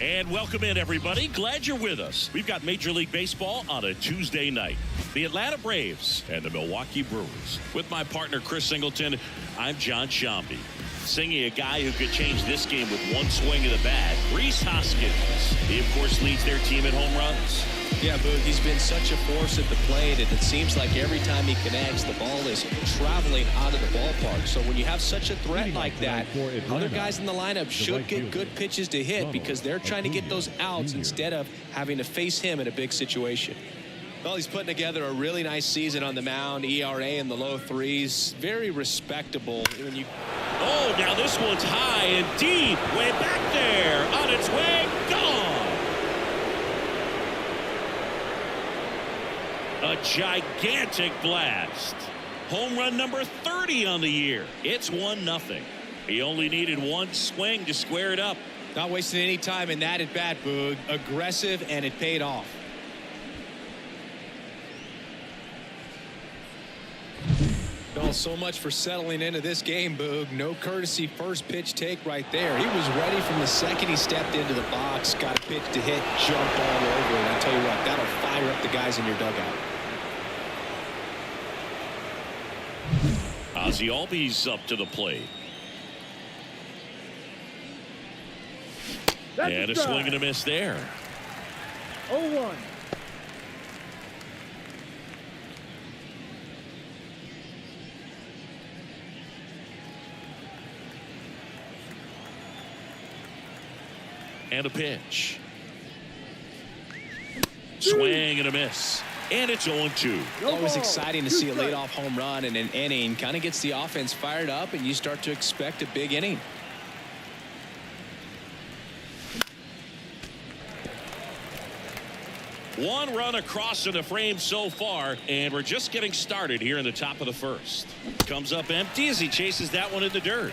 And welcome in, everybody. Glad you're with us. We've got Major League Baseball on a Tuesday night. The Atlanta Braves and the Milwaukee Brewers. With my partner, Chris Singleton, I'm John Shambi. Singing a guy who could change this game with one swing of the bat, Rhys Hoskins. He, of course, leads their team in home runs. Yeah, Boog, he's been such a force at the plate, and it seems like every time he connects, the ball is traveling out of the ballpark. So when you have such a threat like that, other guys in the lineup should get good pitches to hit because they're trying to get those outs instead of having to face him in a big situation. Well, he's putting together a really nice season on the mound. ERA in the low threes. Very respectable. Oh, now this one's high and deep. Way back there. On its way. Gone. A gigantic blast. Home run number 30 on the year. It's 1-0. He only needed one swing to square it up. Not wasting any time in that at bat, Boog. Aggressive, and it paid off. Well, so much for settling into this game, Boog. No courtesy first pitch take right there. He was ready from the second he stepped into the box, got a pitch to hit, jumped all over it. I tell you what, that'll fire up the guys in your dugout. Ozzie Albies up to the plate. And a swing and a miss there. 0-1. And a pitch. Swing and a miss. And it's 0-2. Always exciting to see a leadoff home run in an inning. Kind of gets the offense fired up, and you start to expect a big inning. One run across in the frame so far, and we're just getting started here in the top of the first. Comes up empty as he chases that one in the dirt.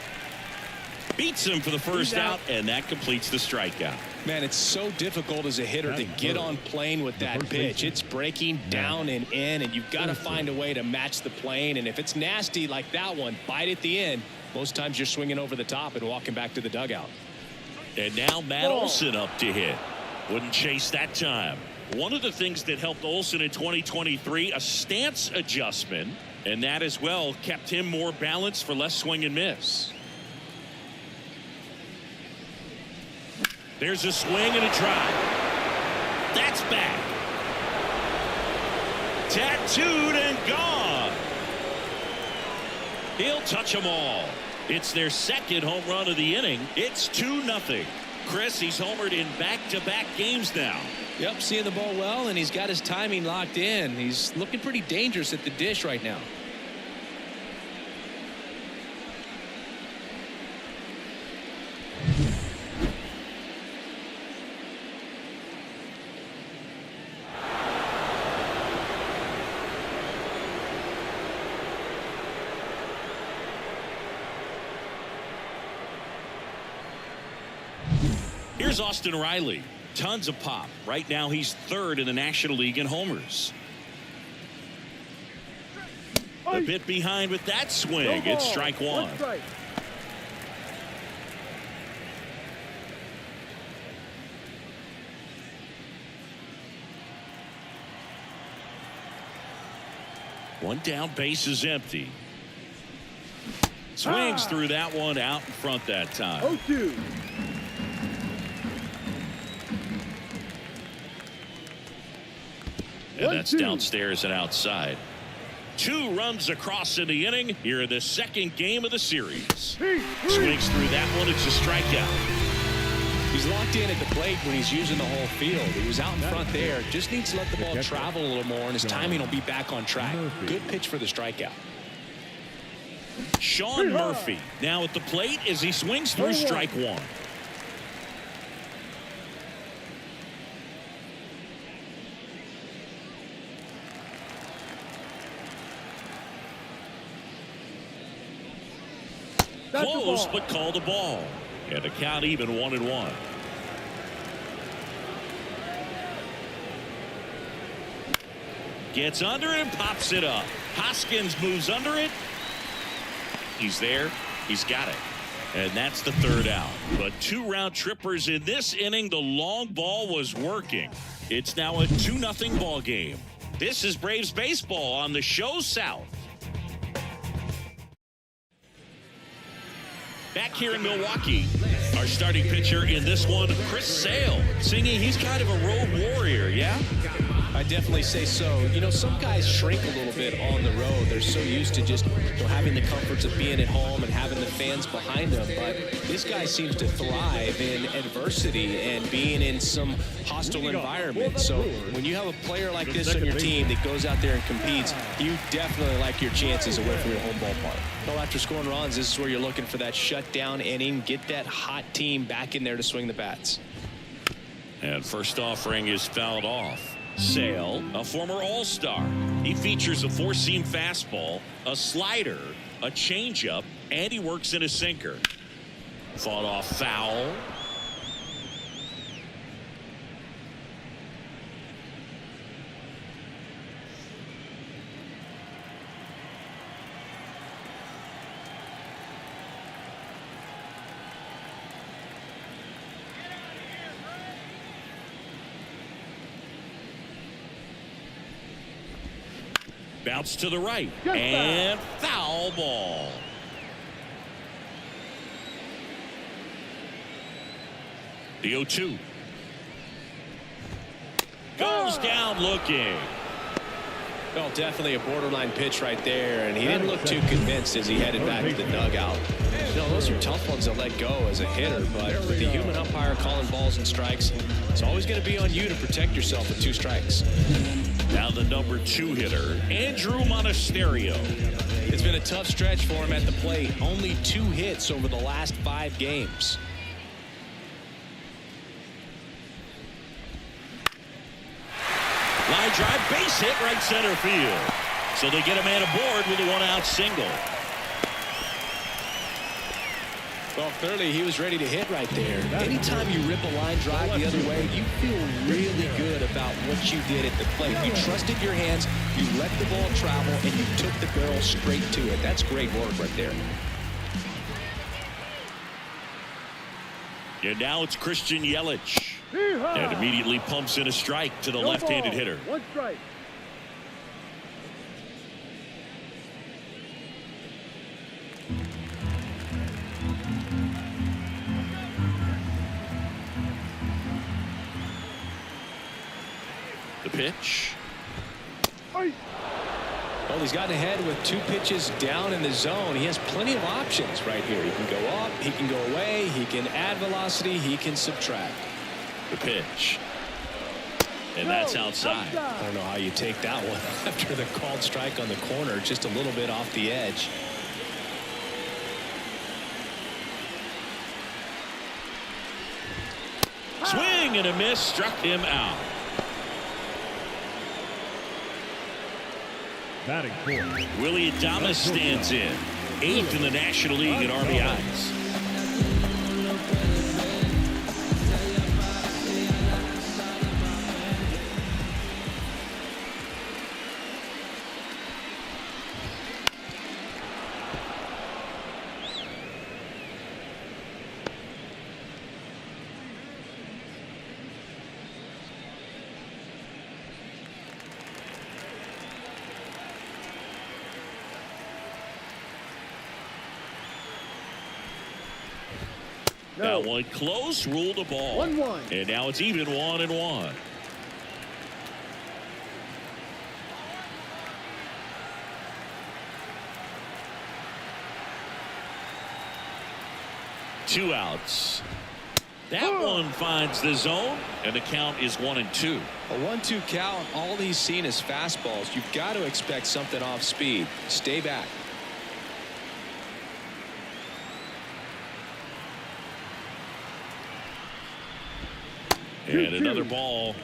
Beats him for the first out, and that completes the strikeout. Man, it's so difficult as a hitter to get on plane with that pitch. It's breaking down and in, and you've got to find a way to match the plane. And if it's nasty like that one, bite at the end, most times you're swinging over the top and walking back to the dugout. And now Matt Olson up to hit. Wouldn't chase that time. One of the things that helped Olson in 2023, a stance adjustment, and that as well kept him more balanced for less swing and miss. There's a swing and a drive. That's back. Tattooed and gone. He'll touch them all. It's their second home run of the inning. It's 2-0. Chris, he's homered in back-to-back games now. Yep, seeing the ball well, and he's got his timing locked in. He's looking pretty dangerous at the dish right now. Here's Austin Riley. Tons of pop. Right now he's third in the National League in homers. A bit behind with that swing. It's strike one. One down, base is empty. Swings through that one, out in front that time. 0-2. And that's downstairs and outside. 2 runs across in the inning here in the second game of the series. Swings through that one. It's a strikeout. He's locked in at the plate when he's using the whole field. He was out in front there. Just needs to let the ball travel a little more, and his timing will be back on track. Good pitch for the strikeout. Sean Murphy now at the plate as he swings through strike one. Close, but called a ball. And the count even 1-1. Gets under it and pops it up. Hoskins moves under it. He's there. He's got it. And that's the third out. But 2 round trippers in this inning. The long ball was working. It's now a 2-0 ball game. This is Braves baseball on the Show South. Back here in Milwaukee, our starting pitcher in this one, Chris Sale. Singing, he's kind of a road warrior, yeah? I definitely say so. You know, some guys shrink a little bit on the road. They're so used to just having the comforts of being at home and having the fans behind them. But this guy seems to thrive in adversity and being in some hostile environment. So when you have a player like this on your team that goes out there and competes, you definitely like your chances away from your home ballpark. Well, after scoring runs, this is where you're looking for that shutdown inning. Get that hot team back in there to swing the bats. And first offering is fouled off. Sale, a former All-Star. He features a 4-seam fastball, a slider, a changeup, and he works in a sinker. Fought off foul. Bounce to the right. And foul ball. The 0-2. Goes down looking. Well, definitely a borderline pitch right there, and he didn't look too convinced as he headed back to the dugout. You know, those are tough ones to let go as a hitter, but with the human umpire calling balls and strikes, it's always going to be on you to protect yourself with 2 strikes. Now the number 2 hitter, Andrew Monasterio. It's been a tough stretch for him at the plate. Only 2 hits over the last 5 games. Line drive, base hit, right center field. So they get a man aboard with a 1-out single. Well, clearly he was ready to hit right there. Anytime you rip a line drive the other way, you feel really good about what you did at the plate. You trusted your hands, you let the ball travel, and you took the barrel straight to it. That's great work right there. And now it's Christian Yelich. And immediately pumps in a strike to the left-handed hitter. 1 strike. The pitch. Well, he's gotten ahead with 2 pitches down in the zone. He has plenty of options right here. He can go up, he can go away, he can add velocity, he can subtract. The pitch. And that's outside. I don't know how you take that one after the called strike on the corner, just a little bit off the edge. Swing and a miss, struck him out. Batting 4. Willie Adames stands in. 8th in the National League in RBIs. That one close, ruled a ball. 1-1. And now it's even 1-1. Two outs. That one finds the zone, and the count is 1-2. A 1-2 count. All he's seen is fastballs. You've got to expect something off speed. Stay back. And another ball.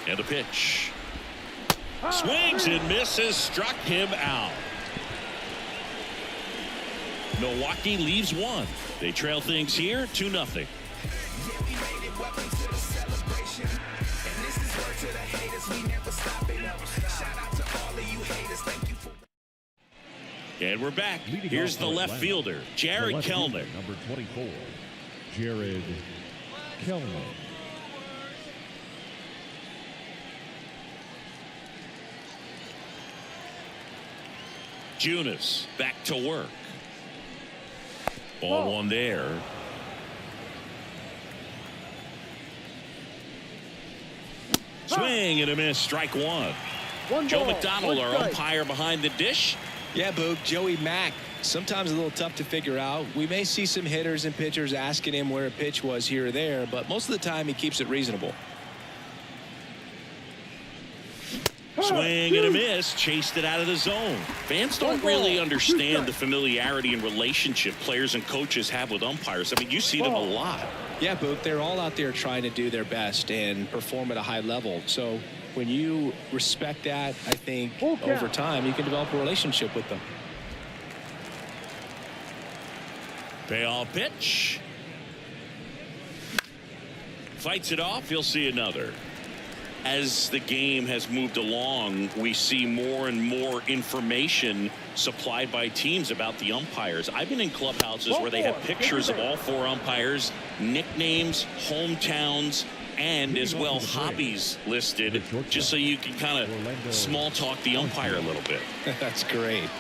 And a pitch. Swings and misses, struck him out. Milwaukee leaves 1. They trail things here 2-0. And we're back. Here's the left fielder, Jared Kellner. Number 24, Jared Kellner. Junis back to work. Ball one there. Swing and a miss. Strike one. Joe McDonald, our umpire behind the dish. Yeah, Boog, Joey Mack, sometimes a little tough to figure out. We may see some hitters and pitchers asking him where a pitch was here or there, but most of the time he keeps it reasonable. Swing and a miss. Chased it out of the zone. Fans don't really understand the familiarity and relationship players and coaches have with umpires. I mean, you see them a lot. Yeah, Boog, they're all out there trying to do their best and perform at a high level. So when you respect that, I think over time you can develop a relationship with them. Payoff pitch. Fights it off. He'll see another. As the game has moved along, we see more and more information supplied by teams about the umpires. I've been in clubhouses where they have pictures of all four umpires, nicknames, hometowns, and as well hobbies listed, just so you can kind of small talk the umpire a little bit. That's great.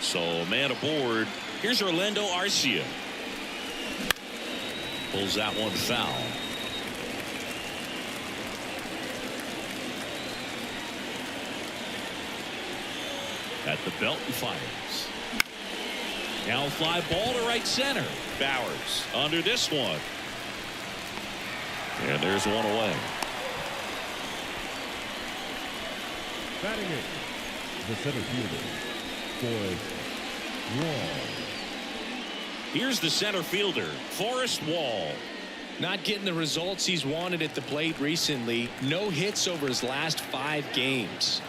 So man aboard. Here's Orlando Arcia. Pulls that one foul. At the belt and fires. Now a fly ball to right center. Bowers under this one. And there's one away. Batting it, the center fielder, Forrest Wall. Here's the center fielder, Forrest Wall. Not getting the results he's wanted at the plate recently. No hits over his last 5 games.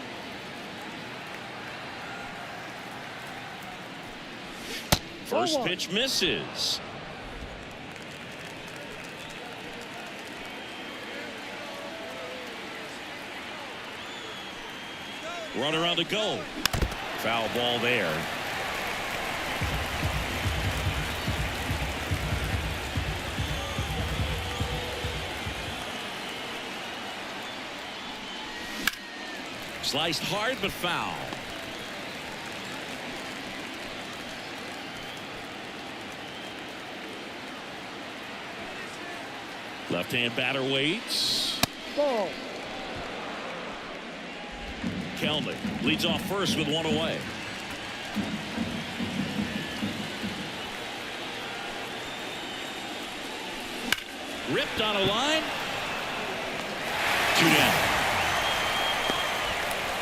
First pitch misses. Runner on the go. Foul ball there. Sliced hard but foul. Left-hand batter waits. Ball. Kellner leads off first with one away. Ripped on a line. 2 down.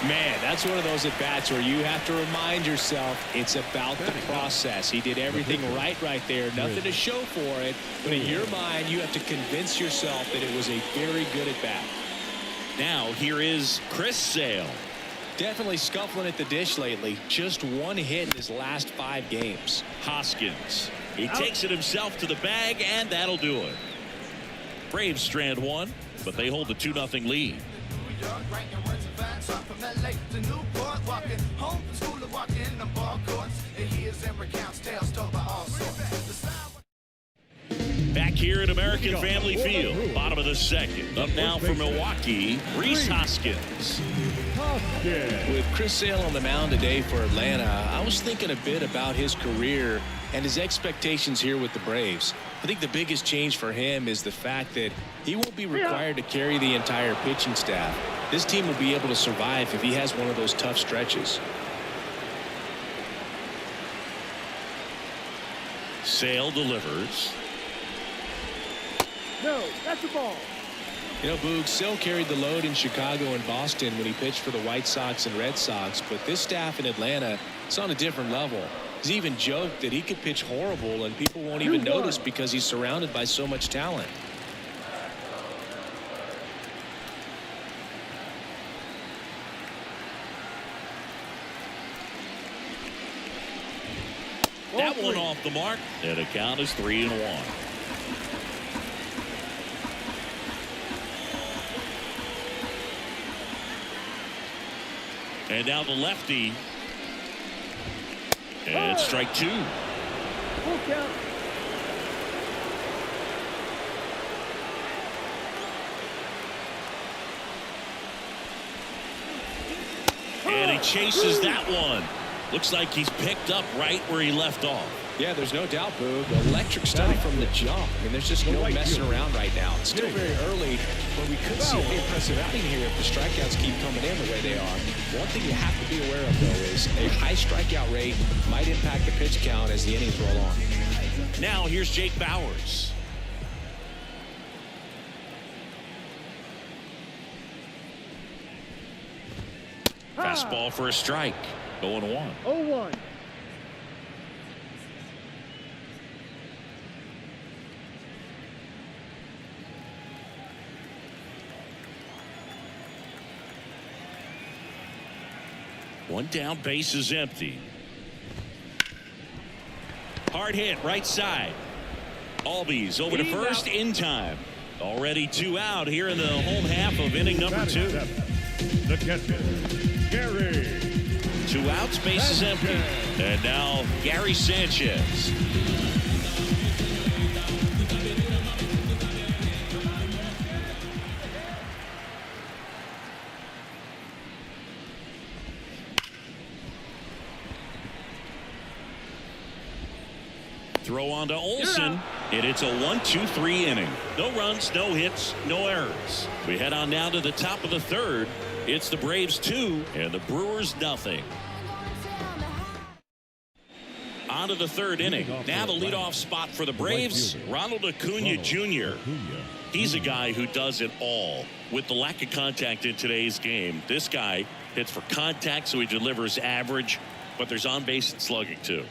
Man, that's one of those at bats where you have to remind yourself it's about the process. He did everything right there. Nothing to show for it. But in your mind, you have to convince yourself that it was a very good at bat. Now here is Chris Sale. Definitely scuffling at the dish lately. Just 1 hit in his last 5 games. Hoskins. He takes it himself to the bag, and that'll do it. Braves strand 1, but they hold the 2-0 lead. Back here at American Family Field, bottom of the second. Up now for Milwaukee, Rhys Hoskins. With Chris Sale on the mound today for Atlanta, I was thinking a bit about his career and his expectations here with the Braves. I think the biggest change for him is the fact that he won't be required to carry the entire pitching staff. This team will be able to survive if he has one of those tough stretches. Sale delivers. No, that's a ball. You know, Boog, Sale carried the load in Chicago and Boston when he pitched for the White Sox and Red Sox, but this staff in Atlanta is on a different level. He's even joked that he could pitch horrible and people won't even notice because he's surrounded by so much talent. That one off the mark, and the count is 3-1. And now the lefty. And it's strike 2. Full count. And he chases that one. Looks like he's picked up right where he left off. Yeah, there's no doubt, Boo. Electric stuff from the jump. I mean, there's just no messing around right now. It's still very early, but we could see an impressive outing here if the strikeouts keep coming in the way they are. One thing you have to be aware of, though, is a high strikeout rate might impact the pitch count as the innings roll on. Now here's Jake Bauers. Fastball for a strike. 0-1. 0-1. One down, base is empty. Hard hit, right side. Albies over to first in time. Already 2 out here in the home half of inning number 2. The catcher, Gary. 2 outs, base is empty. And now Gary Sanchez. Throw on to Olsen, and it's a 1-2-3 inning. No runs, no hits, no errors. We head on now to the top of the 3rd. It's the Braves 2 and the Brewers nothing. On to the 3rd inning. Now the leadoff spot for the Braves, Ronald Acuna Jr. He's a guy who does it all. With the lack of contact in today's game, this guy hits for contact, so he delivers average, but there's on base and slugging too.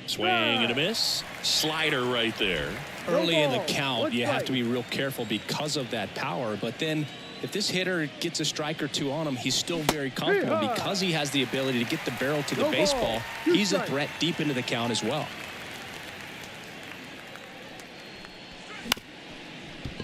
Swing and a miss. Slider right there. Early in the count, you have to be real careful because of that power. But then if this hitter gets a strike or 2 on him, he's still very comfortable because he has the ability to get the barrel to the baseball. He's a threat deep into the count as well.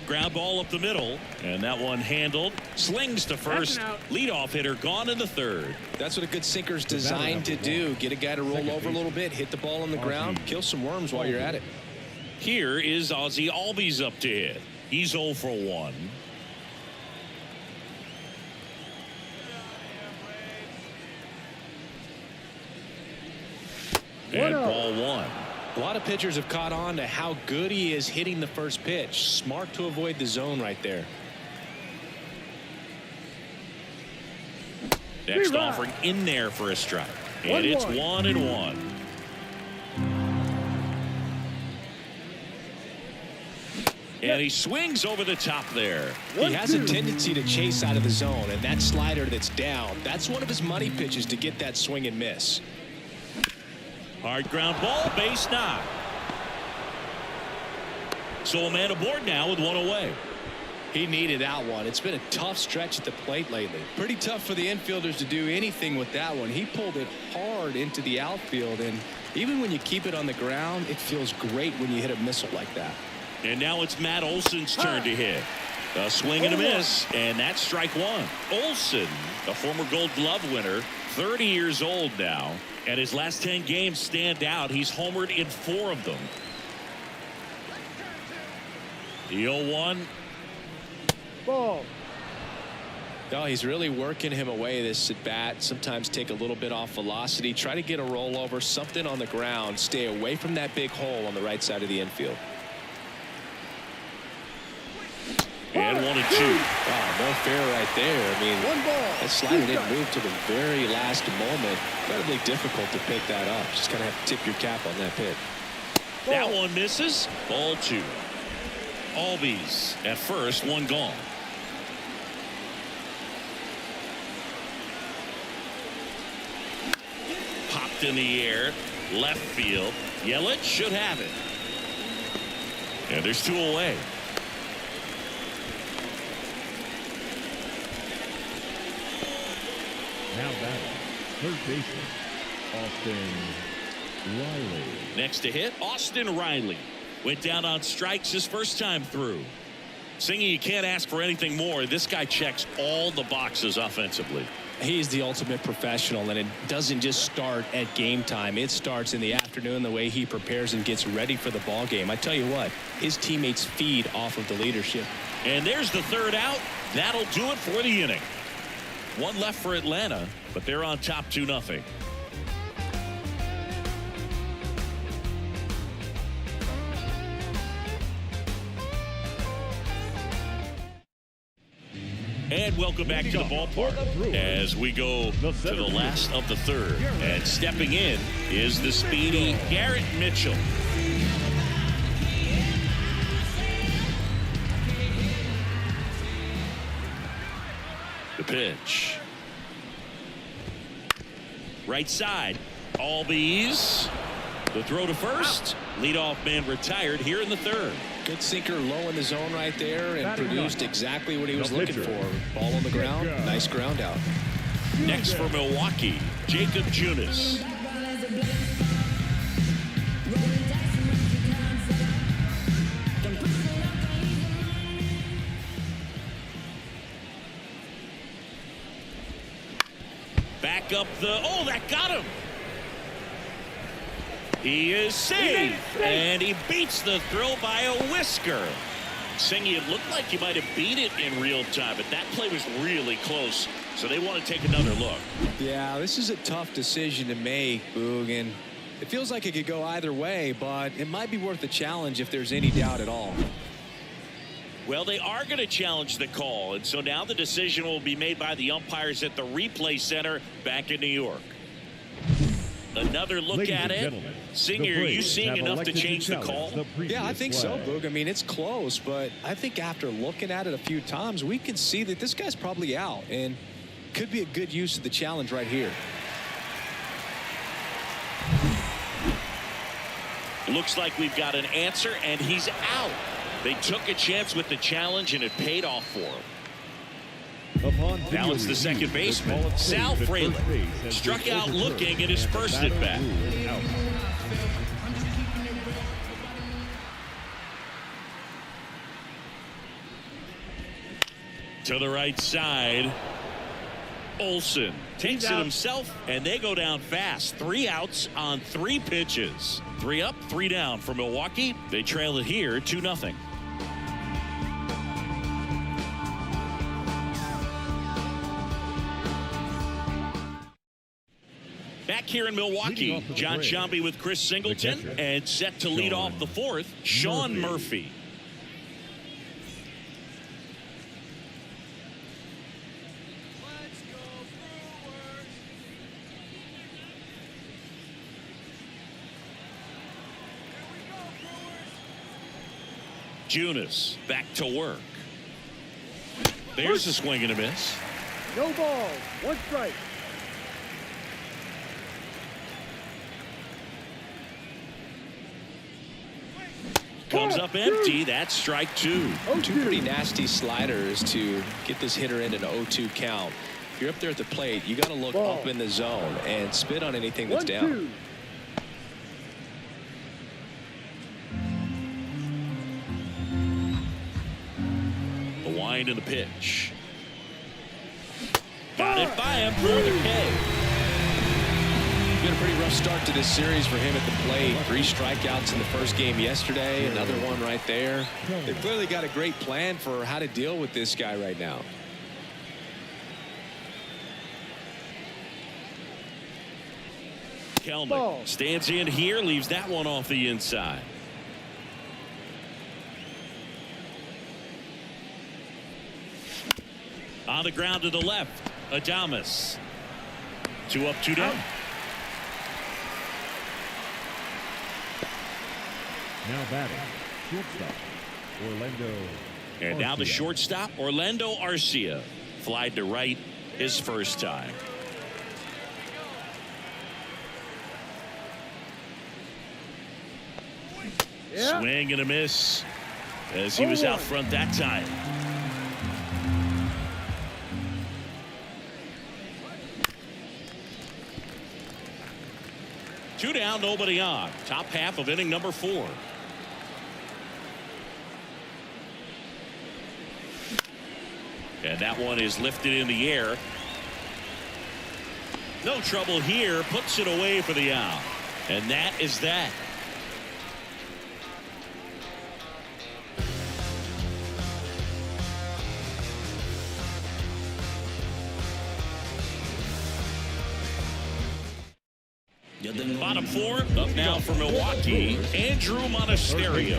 Ground ball up the middle, and that one handled. Slings to first. Leadoff hitter gone in the 3rd. That's what a good sinker's designed to do. Get a guy to roll over a little bit, hit the ball on the ground, kill some worms while you're at it. Here is Ozzie Albies up to hit. He's 0 for 1. And ball 1. A lot of pitchers have caught on to how good he is hitting the first pitch. Smart to avoid the zone right there. Next offering in there for a strike. And it's 1-1. And he swings over the top there. He has a tendency to chase out of the zone, and that slider that's down, that's one of his money pitches to get that swing and miss. Hard ground ball, base knock. So a man aboard now with 1 away. He needed that one. It's been a tough stretch at the plate lately. Pretty tough for the infielders to do anything with that one. He pulled it hard into the outfield, and even when you keep it on the ground, it feels great when you hit a missile like that. And now it's Matt Olson's turn to hit. A swing and a miss, and that's strike 1. Olson, a former Gold Glove winner, 30 years old now, and his last 10 games stand out. He's homered in 4 of them. The 0-1. Ball. No, he's really working him away this at bat. Sometimes take a little bit off velocity. Try to get a rollover, something on the ground. Stay away from that big hole on the right side of the infield. And 1-2. Wow, no fair right there. I mean, that slider didn't move to the very last moment. Incredibly difficult to pick that up. Just kind of have to tip your cap on that pitch. That one misses. Ball 2. Albies at first, 1 gone. Popped in the air, left field. Yelich should have it. And there's 2 away. Now batting, third baseman, Austin Riley. Next to hit, Austin Riley. Went down on strikes his first time through. Singy, you can't ask for anything more. This guy checks all the boxes offensively. He's the ultimate professional, and it doesn't just start at game time. It starts in the afternoon, the way he prepares and gets ready for the ball game. I tell you what, his teammates feed off of the leadership. And there's the third out. That'll do it for the inning. One left for Atlanta, but they're on top 2-0. And welcome back to the ballpark as we go to the last of the third. And stepping in is the speedy Garrett Mitchell. The pitch. Right side. Albies. The throw to first. Leadoff man retired here in the third. Good sinker low in the zone right there and produced exactly what he was looking for. Ball on the ground. Nice ground out. Next for Milwaukee, Jacob Junis. Back up the, oh, that got him. He is safe, and he beats the throw by a whisker. Singy, it looked like he might have beat it in real time, but that play was really close, so they want to take another look. Yeah, this is a tough decision to make, Boog, and it feels like it could go either way, but it might be worth a challenge if there's any doubt at all. Well, they are going to challenge the call, and so now the decision will be made by the umpires at the replay center back in New York. Another look at it. Singer, are you seeing enough to change the call? Yeah, I think so, Boog. I mean, it's close, but I think after looking at it a few times, we can see that this guy's probably out and could be a good use of the challenge right here. Looks like we've got an answer, and he's out. They took a chance with the challenge, and it paid off for him. Now it's the second baseman, Sal Frelick. Struck out looking at his first at bat. To the right side, Olsen takes it himself, and they go down fast. 3 outs on 3 pitches. 3 up, 3 down for Milwaukee. They trail it here 2-0. Back here in Milwaukee, John Sciambi with Chris Singleton, and set to lead off the fourth, Sean Murphy. Junis back to work. There's a swing and a miss. No ball. 1 strike. Comes up empty. That's strike 2. 2 pretty nasty sliders to get this hitter in an 0-2 count. If you're up there at the plate, you got to look up in the zone and spit on anything that's down. 1-2. The wind and the pitch. Got it by him for the K. Been a pretty rough start to this series for him at the plate. 3 strikeouts in the first game yesterday. Another one right there. They've clearly got a great plan for how to deal with this guy right now. Kelnick stands in here, leaves that one off the inside. On the ground to the left, Adames. 2 up, 2 down. Now batting, shortstop, Orlando. And now the Arcia. shortstop, Orlando Arcia. Flied to right his first time. Yeah. Swing and a miss as he was out front that time. Two down, nobody on. Top half of inning number 4. And that one is lifted in the air. No trouble here. Puts it away for the out. And that is that. Bottom four, up now for Milwaukee, Andrew Monasterio.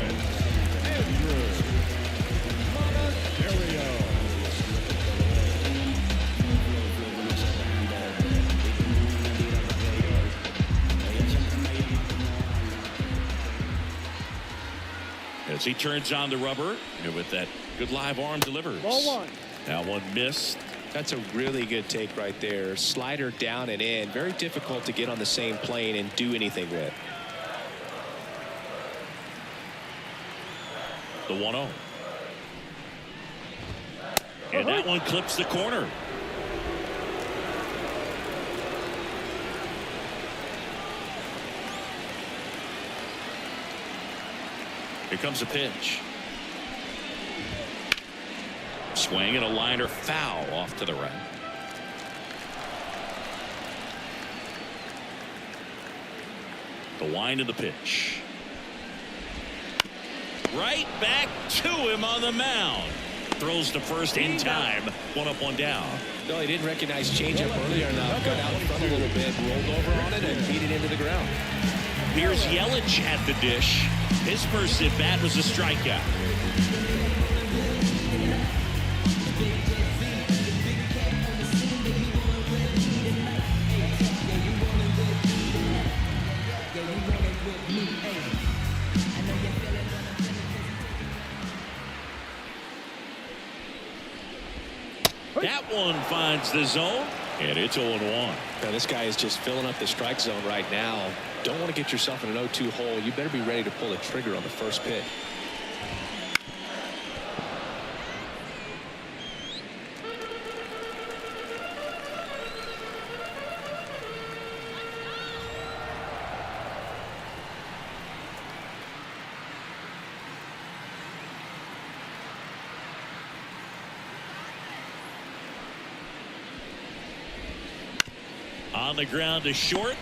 As he turns on the rubber, and with that good live arm delivers. Ball one. Now one missed. That's a really good take right there. Slider down and in. Very difficult to get on the same plane and do anything with. The 1-0. And that one clips the corner. Here comes a pitch. Swing and a liner foul off to the right. The wind of the pitch. Right back to him on the mound. Throws to first in time. One up, one down. No, he didn't recognize changeup earlier enough. Got out in front a little bit, rolled over on it, and beat it into the ground. Here's Yelich at the dish. His first at bat was a strikeout. That one finds the zone, and it's 0-1. Now, this guy is just filling up the strike zone right now. Don't want to get yourself in an 0-2 hole. You better be ready to pull the trigger on the first pitch. On the ground to short.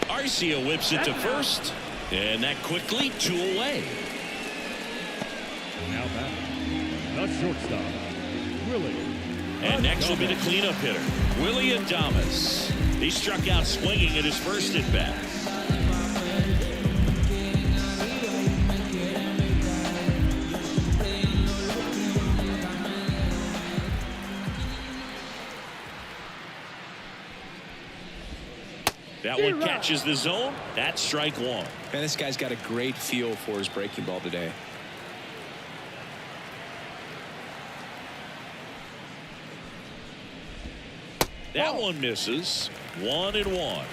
Arcia whips it to first. And that quickly 2 away. Now batting, the shortstop, Willie. And next will be the cleanup hitter, Willie Adames. He struck out swinging at his first at bat. That one catches the zone. That's strike one. Man, this guy's got a great feel for his breaking ball today. That one misses. 1-1.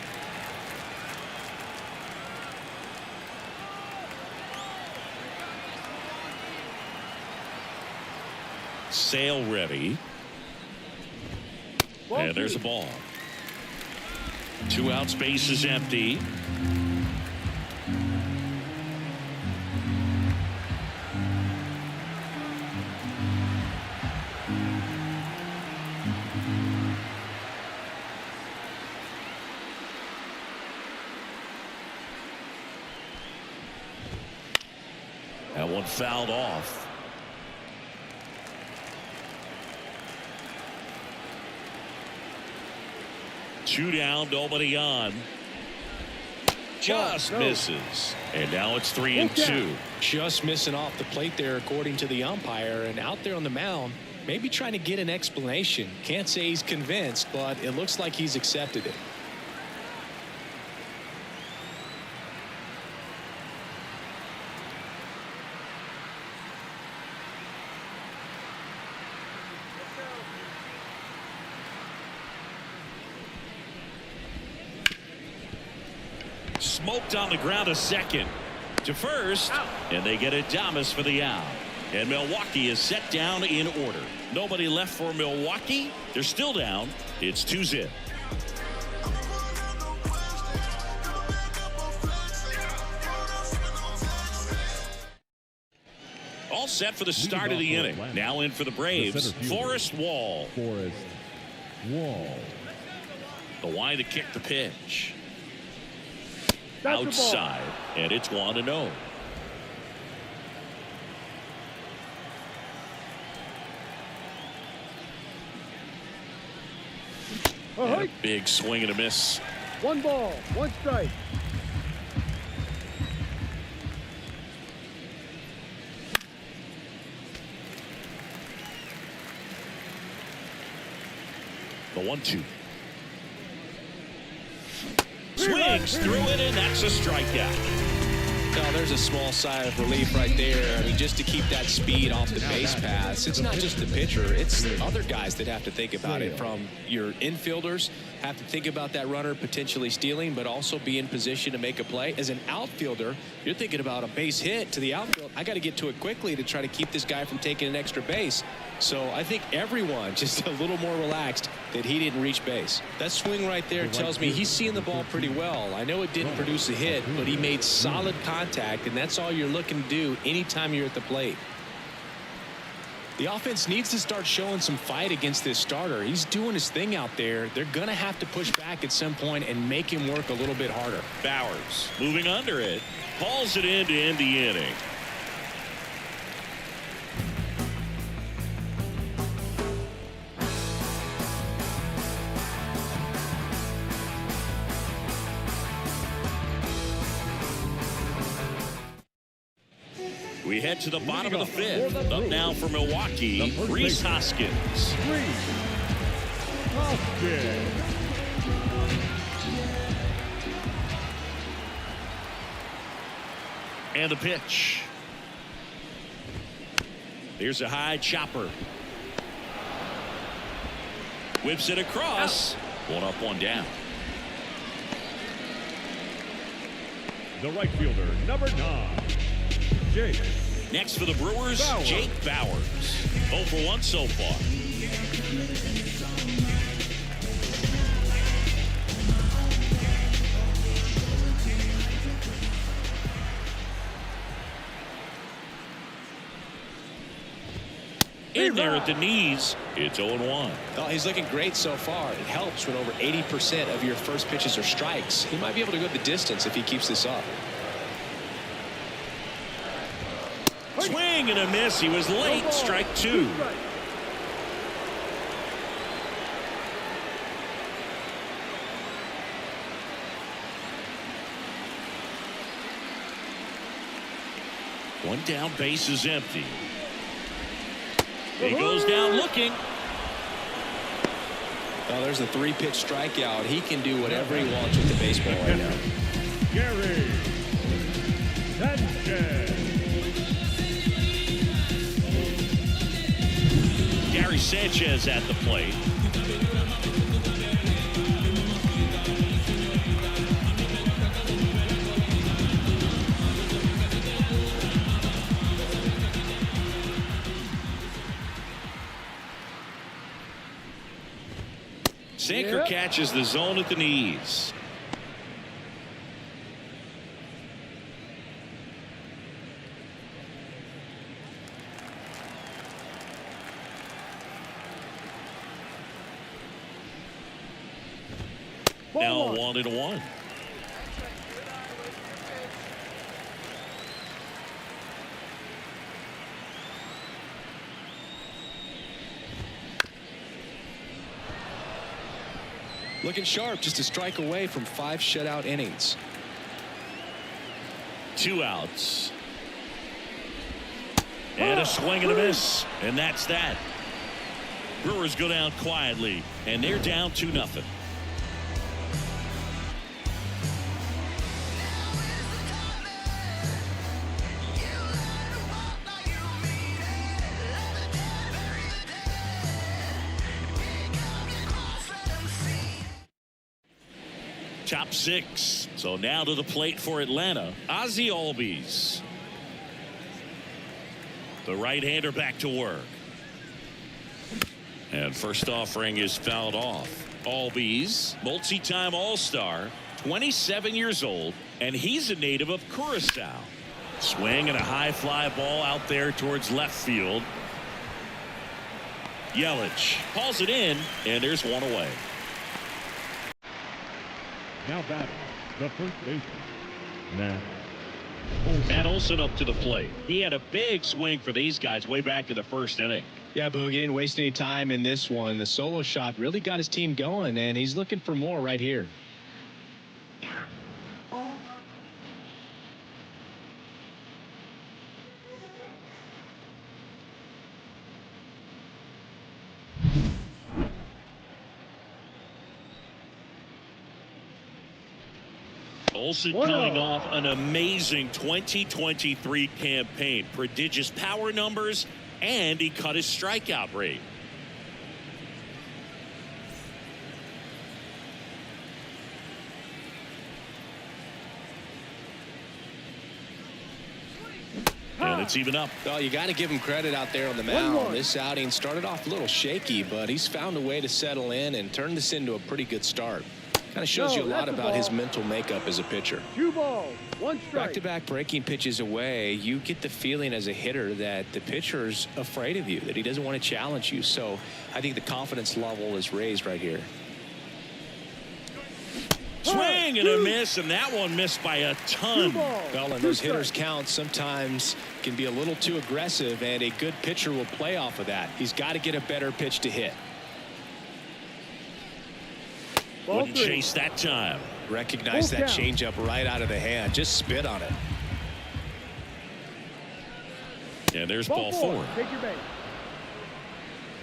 Sale ready. And there's a ball. 2 outs, base is empty. That one fouled off. Two down, nobody on. Just misses. And now it's 3-2. Just missing off the plate there, according to the umpire. And out there on the mound, maybe trying to get an explanation. Can't say he's convinced, but it looks like he's accepted it. Smoked on the ground to second. To first. And they get Adames for the out. And Milwaukee is set down in order. Nobody left for Milwaukee. They're still down. It's 2-0. All set for the start of the inning. Now in for the Braves, Forrest Wall. Forrest Wall. The wide to kick the pitch. That's the ball. Outside, and it's 1-0. And a big swing and a miss. 1 ball, 1 strike. The 1-2. Swings through it, and that's a strikeout. No, there's a small sigh of relief right there. I mean, just to keep that speed off the base paths. It's not just the pitcher. It's the other guys that have to think about it. From your infielders, have to think about that runner potentially stealing, but also be in position to make a play. As an outfielder, you're thinking about a base hit to the outfield. I got to get to it quickly to try to keep this guy from taking an extra base. So I think everyone just a little more relaxed that he didn't reach base. That swing right there tells me he's seeing the ball pretty well. I know it didn't produce a hit, but he made solid contact, and that's all you're looking to do anytime you're at the plate. The offense needs to start showing some fight against this starter. He's doing his thing out there. They're going to have to push back at some point and make him work a little bit harder. Bowers moving under it. Hauls it in to end the inning. We head to the bottom of the 5th. Up now for Milwaukee, Rhys Hoskins. And the pitch. Here's a high chopper. Whips it across. 1 up, 1 down. The right fielder, number 9. Jake. Next for the Brewers, Jake Bowers. 0 for 1 so far. In there at the knees, it's 0-1. Oh, he's looking great so far. It helps when over 80% of your first pitches are strikes. He might be able to go the distance if he keeps this up. Swing and a miss. He was late. Strike 2. One down, base is empty. He goes down looking. Oh, there's a 3-pitch strikeout. He can do whatever he wants with the baseball right now. Gary Sanchez. Gary Sanchez at the plate. Sinker catches the zone at the knees. Now 1-1. Looking sharp, just a strike away from 5 shutout innings. 2 outs. And a swing and a miss. And that's that. Brewers go down quietly, and they're down 2-0. Top 6. So now to the plate for Atlanta, Ozzie Albies. The right-hander back to work. And first offering is fouled off. Albies, multi-time All-Star, 27 years old, and he's a native of Curacao. Swing and a high fly ball out there towards left field. Yelich hauls it in, and there's one away. Now batting, the first baseman, Matt. Matt Olson up to the plate. He had a big swing for these guys way back in the first inning. Yeah, Boog, he didn't waste any time in this one. The solo shot really got his team going, and he's looking for more right here. Olson coming off an amazing 2023 campaign. Prodigious power numbers, and he cut his strikeout rate. And it's even up. Well, you got to give him credit out there on the mound. This outing started off a little shaky, but he's found a way to settle in and turn this into a pretty good start. Kind of shows you a lot about his mental makeup as a pitcher. 2 balls, 1 strike. Back-to-back breaking pitches away, you get the feeling as a hitter that the pitcher's afraid of you, that he doesn't want to challenge you. So I think the confidence level is raised right here. Swing and a miss, and that one missed by a ton. Well, and those hitters' counts sometimes can be a little too aggressive, and a good pitcher will play off of that. He's got to get a better pitch to hit. Wouldn't chase that time. Recognize that changeup right out of the hand. Just spit on it. And there's ball 4. Take your base.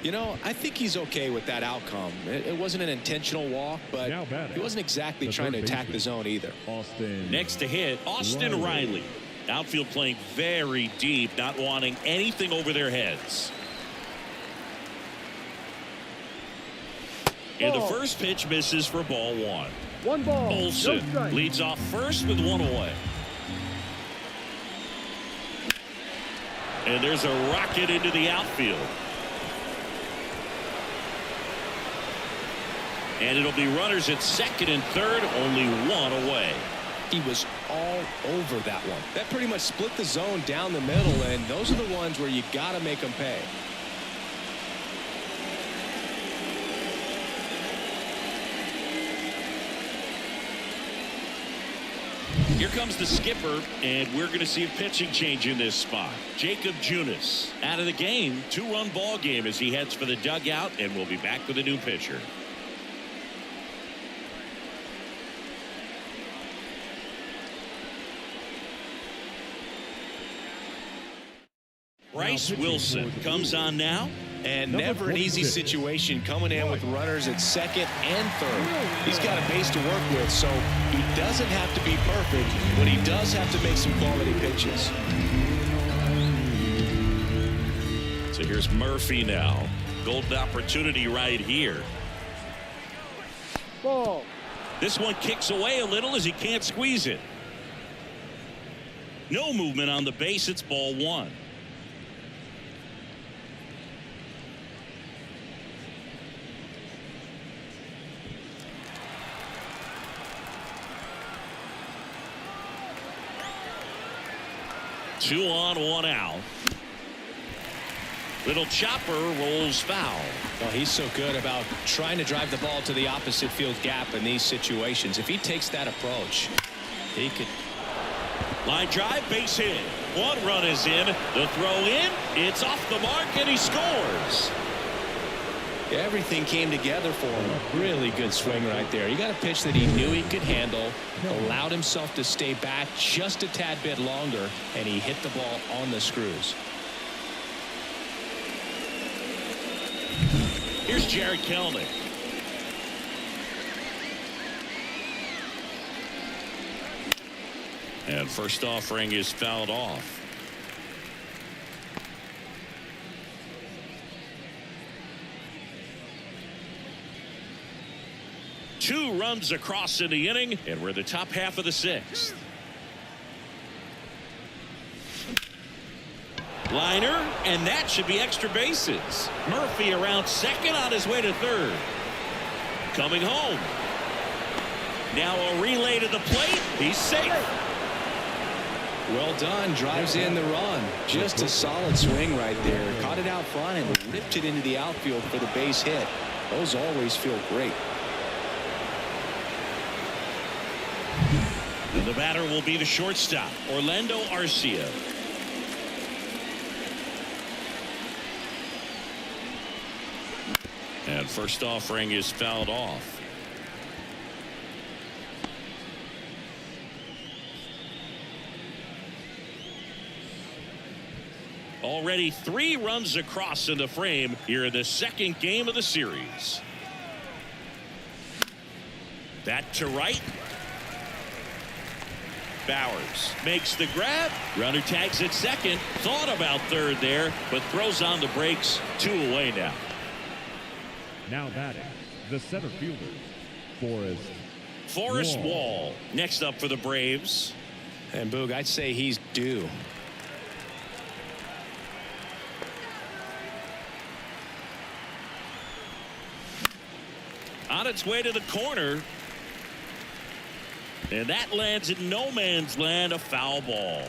You know, I think he's okay with that outcome. It wasn't an intentional walk, but he wasn't exactly trying to attack the zone either. Next to hit, Austin Riley. Outfield playing very deep, not wanting anything over their heads. And the first pitch misses for ball 1. 1 ball. Olson leads off first with 1 away. And there's a rocket into the outfield. And it'll be runners at second and third, only 1 away. He was all over that one. That pretty much split the zone down the middle, and those are the ones where you got to make them pay. Here comes the skipper, and we're going to see a pitching change in this spot. Jacob Junis out of the game. 2-run ball game as he heads for the dugout, and we'll be back with a new pitcher. Bryce Wilson comes on now. And never an easy situation coming in with runners at second and third. He's got a base to work with, so he doesn't have to be perfect, but he does have to make some quality pitches. So here's Murphy now. Golden opportunity right here. Ball. This one kicks away a little as he can't squeeze it. No movement on the base. It's ball 1. Two on, 1 out. Little chopper rolls foul. Well, he's so good about trying to drive the ball to the opposite field gap in these situations. If he takes that approach, he could. Line drive, base hit. 1 run is in. The throw in. It's off the mark, and he scores. Everything came together for him. Really good swing right there. He got a pitch that he knew he could handle, allowed himself to stay back just a tad bit longer, and he hit the ball on the screws. Here's Jared Kelnick. And first offering is fouled off. Two runs across in the inning, and we're the top half of the 6th. Liner, and that should be extra bases. Murphy around second on his way to third. Coming home. Now a relay to the plate. He's safe. Well done. Drives in the run. Just a solid swing right there. Caught it out front and ripped it into the outfield for the base hit. Those always feel great. The batter will be the shortstop, Orlando Arcia. And first offering is fouled off. Already 3 runs across in the frame here in the second game of the series. That to right. Bowers makes the grab. Runner tags at second. Thought about third there, but throws on the brakes. 2 away now. Now batting, the center fielder, Forrest Wall. Next up for the Braves. And Boog, I'd say he's due. On its way to the corner. And that lands in no man's land, a foul ball.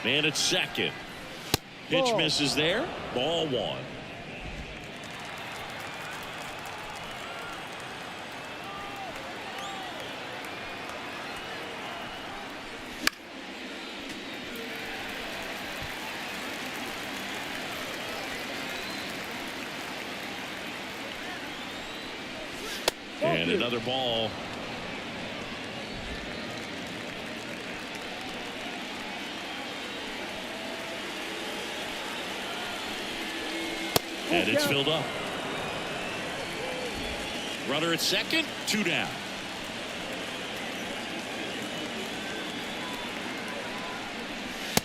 Man at second. Pitch misses there. Ball 1. And another ball. And it's filled up. Runner at second, 2 down.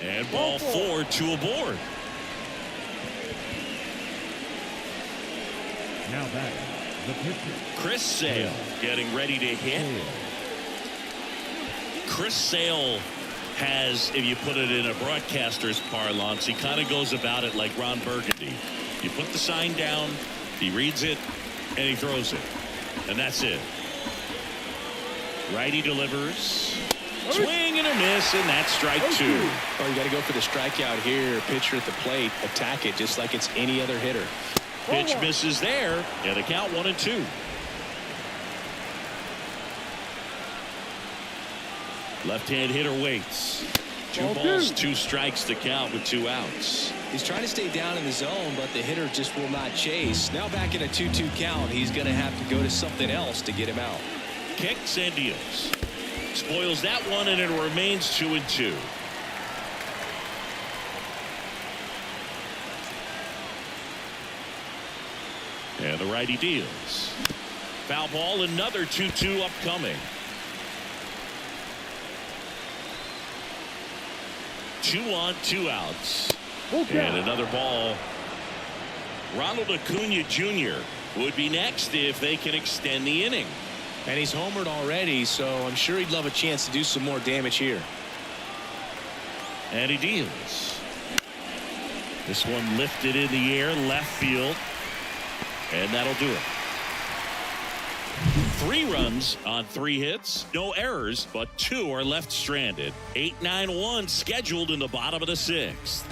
And ball 4, 2 aboard. Now batting, the pitcher, Chris Sale getting ready to hit. Chris Sale has, if you put it in a broadcaster's parlance, he kind of goes about it like Ron Burgundy. You put the sign down, he reads it, and he throws it. And that's it. Righty delivers. Swing and a miss, and that's strike 2. Oh, you got to go for the strikeout here. Pitcher at the plate, attack it just like it's any other hitter. Pitch misses there, and the count 1-2. Left-hand hitter waits. 2 balls, 2 strikes to count with 2 outs. He's trying to stay down in the zone, but the hitter just will not chase. Now back in a 2-2 count, he's going to have to go to something else to get him out. Kicks and deals. Spoils that one, and it remains 2-2. And the righty deals. Foul ball, another 2-2 upcoming. 2 on, 2 outs. And another ball. Ronald Acuna Jr. would be next if they can extend the inning. And he's homered already, so I'm sure he'd love a chance to do some more damage here. And he deals. This one lifted in the air, left field. And that'll do it. 3 runs on 3 hits, no errors, but 2 are left stranded. 8-9-1 scheduled in the bottom of the 6th.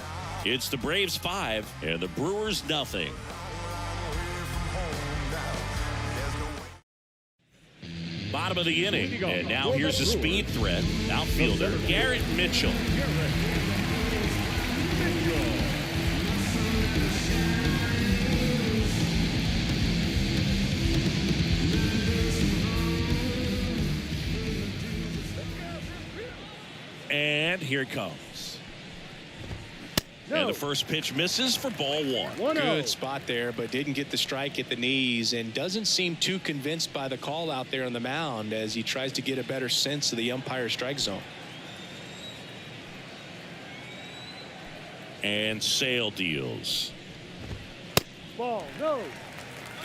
It's the Braves 5 and the Brewers nothing. Bottom of the inning, and now here's a speed threat. Outfielder Garrett Mitchell. And here it comes. And the first pitch misses for ball 1. Good spot there, but didn't get the strike at the knees and doesn't seem too convinced by the call out there on the mound as he tries to get a better sense of the umpire strike zone. And Sale deals. Ball, no.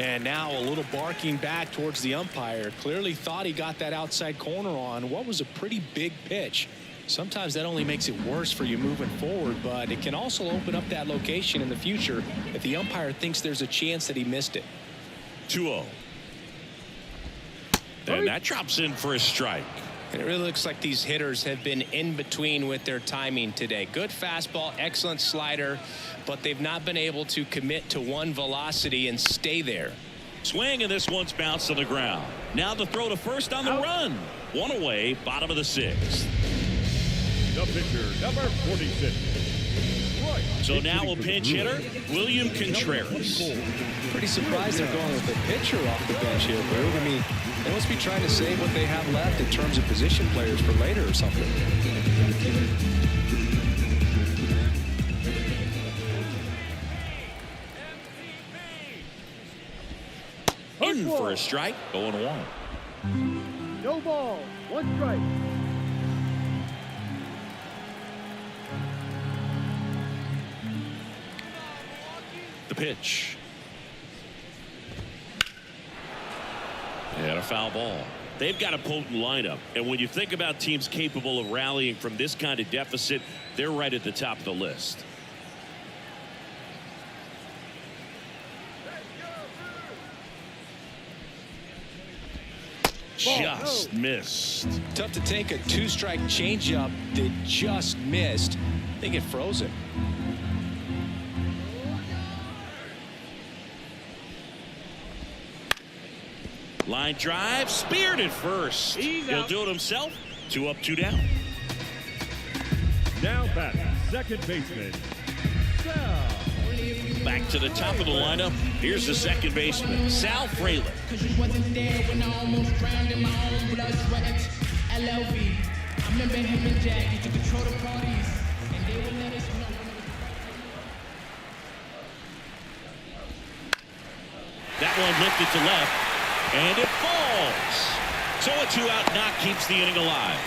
And now a little barking back towards the umpire. Clearly thought he got that outside corner on what was a pretty big pitch. Sometimes that only makes it worse for you moving forward, but it can also open up that location in the future if the umpire thinks there's a chance that he missed it. 2-0. And that drops in for a strike. And it really looks like these hitters have been in between with their timing today. Good fastball, excellent slider, but they've not been able to commit to one velocity and stay there. Swing, and this one's bounced on the ground. Now the throw to first on the run. One away, bottom of the 6th. The pitcher, number 46. So now a pinch hitter, William Contreras. Pretty surprised they're going with the pitcher off the bench here, Brew. I mean, they must be trying to save what they have left in terms of position players for later or something. In for a strike, 0-1. No ball. 1 strike. The pitch. And a foul ball. They've got a potent lineup. And when you think about teams capable of rallying from this kind of deficit, they're right at the top of the list. Just missed. Tough to take a 2-strike changeup that just missed. They get frozen. Line drive, speared at first. He'll do it himself. 2 up, 2 down. Now back, second baseman, Sal. Back to the top of the lineup. Here's the second baseman, Sal Frelick. Cause you wasn't there when I almost drowned in my own blood sweat. LLV. I remember him and Jack used to control the parties. And they would let us know. That one lifted to left. And it falls. So a 2-out knock keeps the inning alive.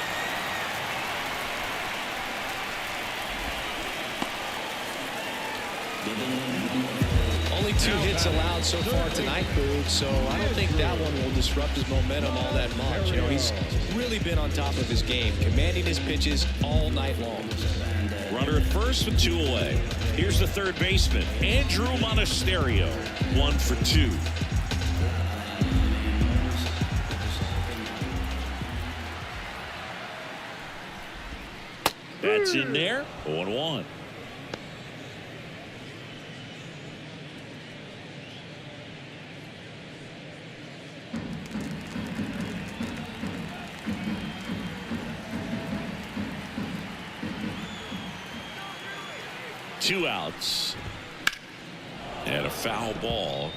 Only 2 hits allowed so far tonight, Boog, so I don't think that one will disrupt his momentum all that much. You know, he's really been on top of his game, commanding his pitches all night long. Runner at first with 2 away. Here's the third baseman, Andrew Monasterio. 1 for 2. That's in there. 0-1. Two outs. And a foul ball.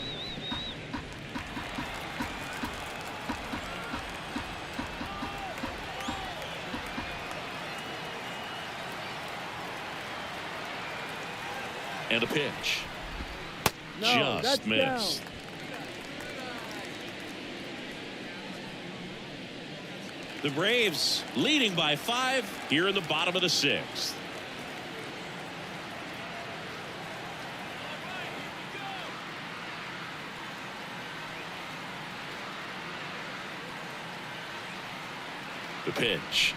And a pitch. No, Just missed. Down. The Braves leading by 5 here in the bottom of the 6th. The pitch.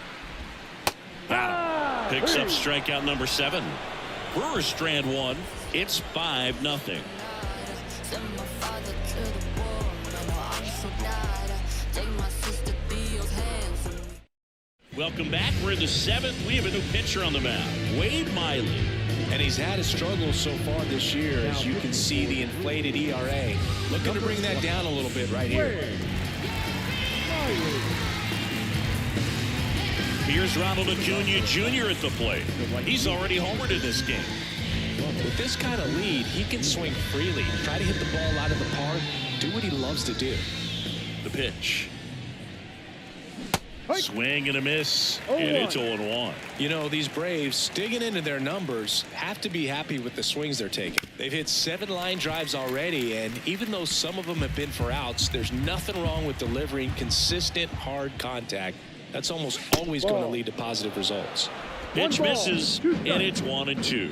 Wow. Picks up strikeout number 7. Brewers strand 1. It's 5-0. Welcome back. We're in the 7th. We have a new pitcher on the mound, Wade Miley. And he's had a struggle so far this year, as you can see the inflated ERA. Looking to bring that down a little bit right here. Here's Ronald Acuna Jr. at the plate. He's already homered in this game. With this kind of lead, he can swing freely, try to hit the ball out of the park, do what he loves to do. The pitch. Swing and a miss, and it's 0-1. You know, these Braves, digging into their numbers, have to be happy with the swings they're taking. They've hit 7 line drives already, and even though some of them have been for outs, there's nothing wrong with delivering consistent, hard contact. That's almost always going to lead to positive results. Pitch misses, and it's 1-2.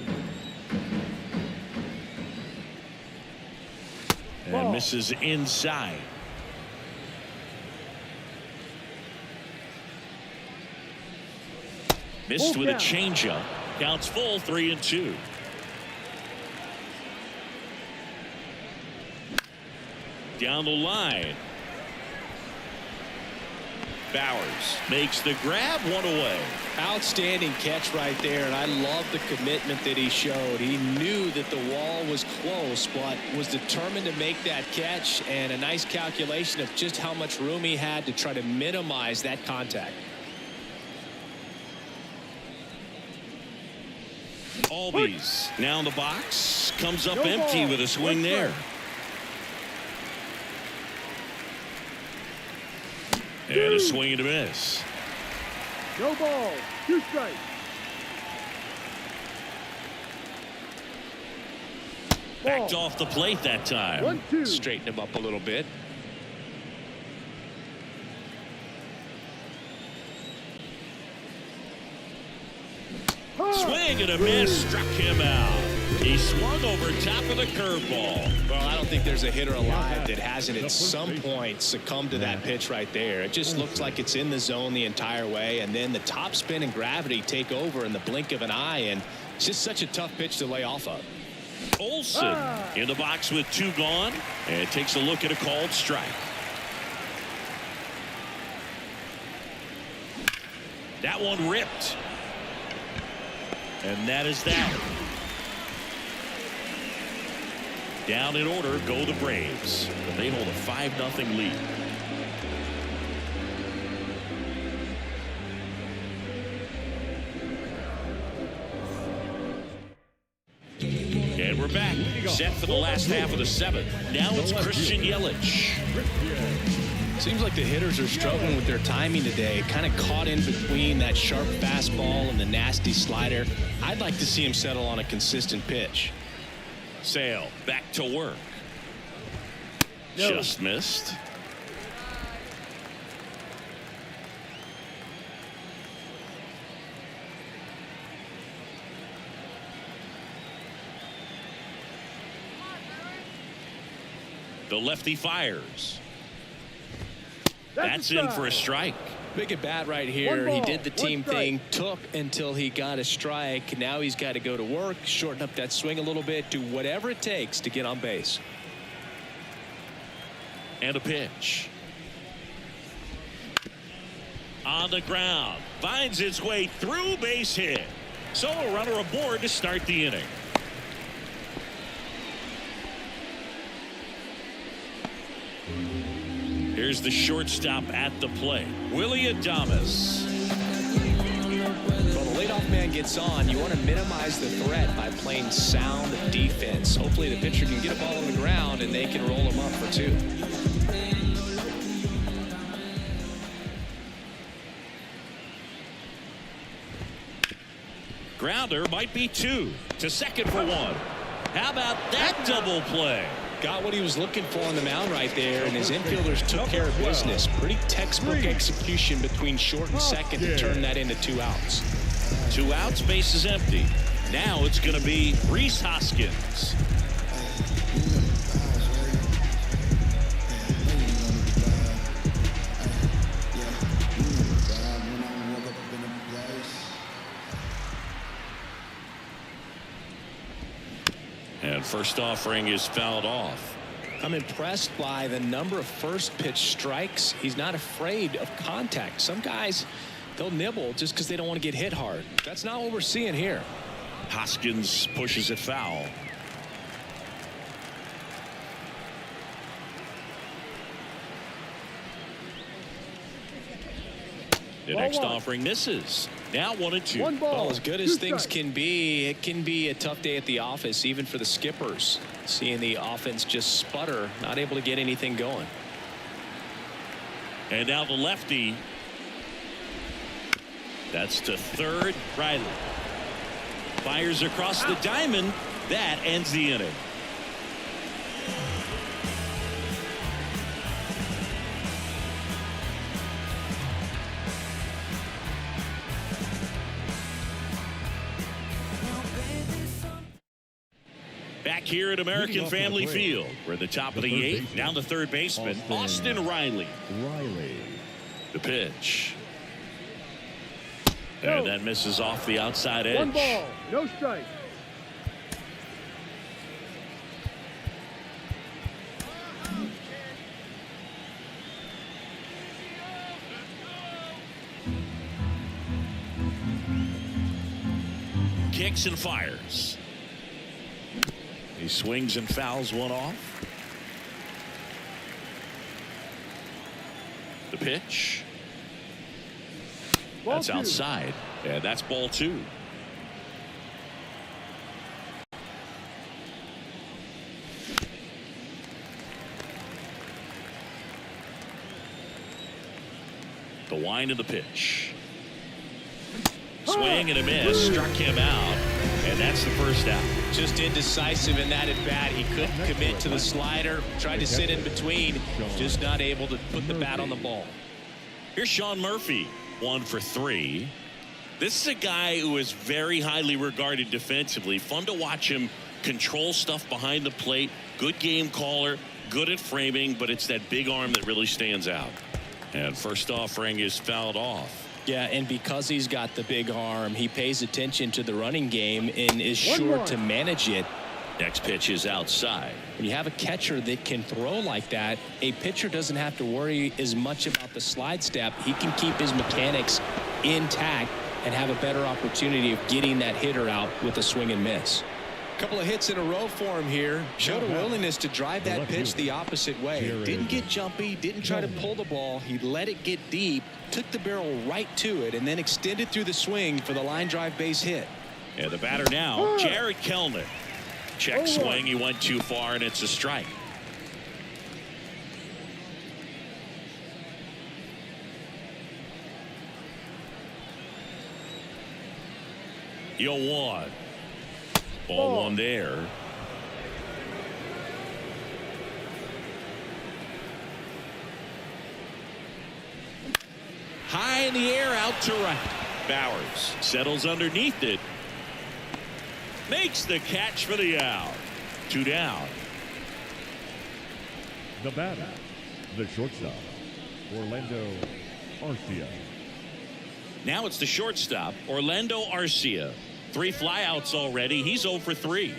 And misses inside. Missed with a changeup. Counts full, 3-2. Down the line. Bowers makes the grab, one away. Outstanding catch right there, and I love the commitment that he showed. He knew that the wall was close, but was determined to make that catch, and a nice calculation of just how much room he had to try to minimize that contact. Albies now in the box, comes up empty with a swing there. And a swing and a miss. No ball. 2 strikes. Backed off the plate that time. 1-2. Straighten him up a little bit. Swing and a miss, struck him out. He swung over top of the curveball. Well, I don't think there's a hitter alive that hasn't at some point succumbed to that pitch right there. It just looks like it's in the zone the entire way, and then the top spin and gravity take over in the blink of an eye, and it's just such a tough pitch to lay off of. Olsen in the box with 2 gone, and takes a look at a called strike. That one ripped. And that is that. Down in order go the Braves. They hold a 5-0 lead. And we're back. Set for the last half of the 7th. Now it's Christian Yelich. Seems like the hitters are struggling with their timing today. Kind of caught in between that sharp fastball and the nasty slider. I'd like to see him settle on a consistent pitch. Sale back to work. Just missed. The lefty fires. That's in for a strike. Big at bat right here. He did the team thing, took until he got a strike. Now he's got to go to work, shorten up that swing a little bit, do whatever it takes to get on base. And a pitch. On the ground. Finds its way through, base hit. So a runner aboard to start the inning. Here's the shortstop at the plate, Willie Adames. Well, the leadoff man gets on. You want to minimize the threat by playing sound defense. Hopefully the pitcher can get a ball on the ground and they can roll him up for 2. Grounder might be 2 to second for 1. How about that double play? Got what he was looking for on the mound right there, and his infielders took care of business. Pretty textbook execution between short and second to turn that into 2 outs. 2 outs, base is empty. Now it's going to be Rhys Hoskins. And first offering is fouled off. I'm impressed by the number of first pitch strikes. He's not afraid of contact. Some guys, they'll nibble just because they don't want to get hit hard. That's not what we're seeing here. Hoskins pushes it foul. The next offering misses. Now 1-2. 1 ball. Well, as good as things can be, it can be a tough day at the office, even for the skippers. Seeing the offense just sputter, not able to get anything going. And now the lefty. That's to third. Riley fires across the diamond. That ends the inning. Back here at American Family Field, we're at the top of the 8th. Down to third baseman, Austin Riley. The pitch. And that misses off the outside edge. 1 ball, no strike. kicks and fires. He swings and fouls one off. The pitch. Ball That's two. outside. And that's ball 2. The wind of the pitch. Swing and a miss. Struck him out. And that's the first out. Just indecisive in that at bat. He couldn't commit to the slider. Tried to sit in between. Just not able to put the bat on the ball. Here's Sean Murphy. 1 for 3. This is a guy who is very highly regarded defensively. Fun to watch him control stuff behind the plate. Good game caller. Good at framing. But it's that big arm that really stands out. And first offering is fouled off. Yeah, and because he's got the big arm, he pays attention to the running game and is sure to manage it. Next pitch is outside. When you have a catcher that can throw like that, a pitcher doesn't have to worry as much about the slide step. He can keep his mechanics intact and have a better opportunity of getting that hitter out with a swing and miss. Couple of hits in a row for him here. Showed a willingness to drive that pitch the opposite way. Didn't get jumpy, didn't try to pull the ball. He let it get deep, took the barrel right to it, and then extended through the swing for the line drive base hit. And the batter now, Jared Kelenic. Check swing, he went too far, and it's a strike. Yo, 1. Ball 1 there. High in the air, out to right. Bowers settles underneath it. Makes the catch for the out. 2 down. The batter, the shortstop, Orlando Arcia. Now it's the shortstop, Orlando Arcia. 3 flyouts already. He's 0 for 3.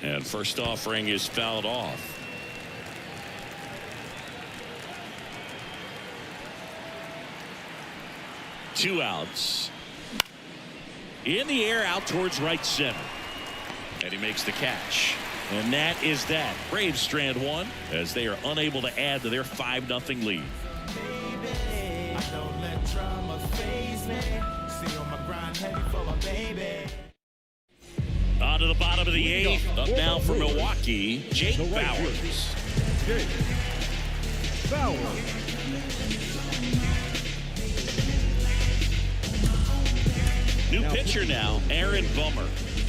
And first offering is fouled off. Two outs. In the air, out towards right center. And he makes the catch. And that is that. Braves strand 1 as they are unable to add to their 5-0 lead. On to the bottom of the 8th. Up now for Milwaukee, Jake Bowers. Jake Bowers. New pitcher now, Aaron Bummer.